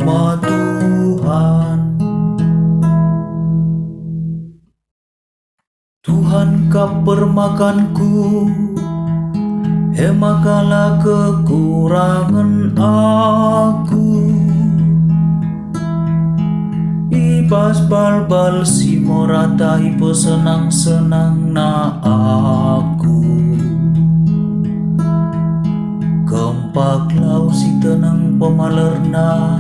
rumah Tuhan. Tuhan kap permakanku, makalah kekurangan aku. Ibas balbal si morata ipo senang-senang na aku. Kempak lau si tenang pemalerna,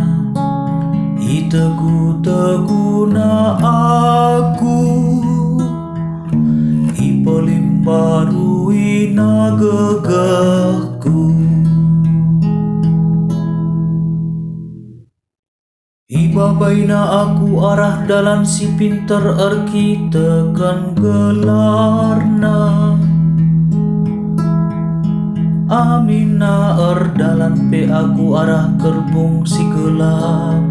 itegu-tegu na aku. Ipolim baru ina gegahku. Ibabaina aku arah dalan si pinter erki tekan gelarna. Amina dalan pe aku arah gerbong si gelap.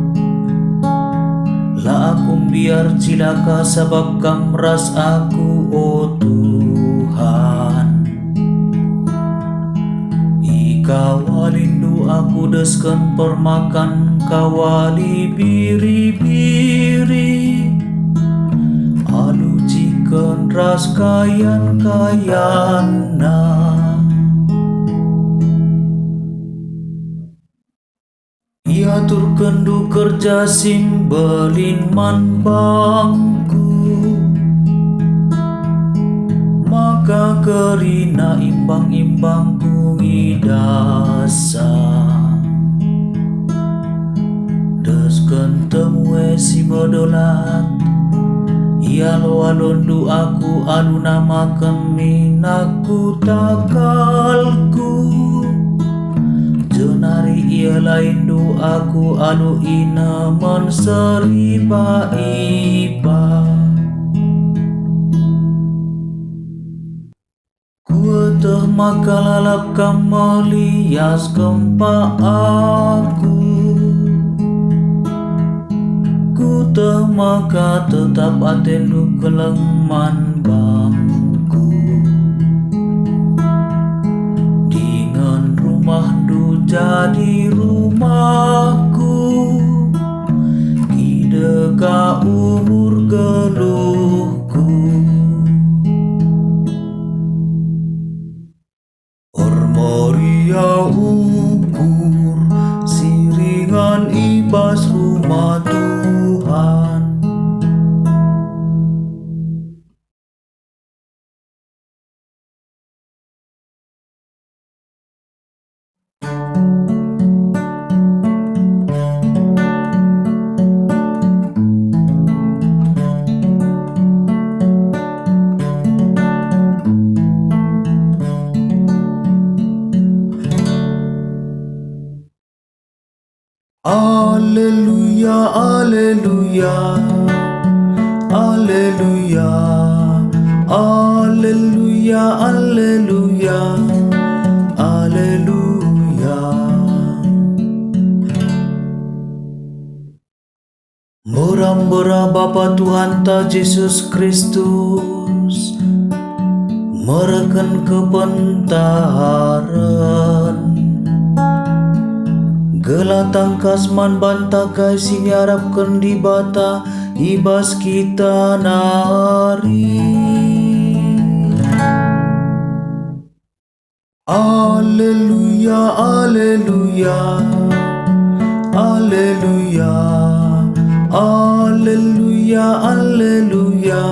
La aku biar cilaka sabab kamras aku, oh Tuhan. Kawalindu aku desken permakan kawali biri-biri. Alu ciken ras kayan-kayana. Ia turkendu kerja simbelin man bangku. Maka kerina imbang-imbangku ngidasa. Desken temue si bodolat, ia loalondu aku alu nama keminaku takalku. Jenari ia laindu aku alu ina menseriba-iba. Kuatah makalalap kamalias gempa aku. Kutah maka tetap atendu kelengman bangku. Dengan rumah du jadi rumahku. Kideka umur geluhku. Moria ukur siringan ibas rumah Tuhan. Alleluia, alleluia, alleluia, alleluia, alleluia, alleluia. Merambera Bapa Tuhan ta Yesus Kristus, mereken kebentaran. Gelatang kasman bantakai sini harapkan di bata ibas kita nari. Alleluia, alleluia, alleluia, alleluia, alleluia.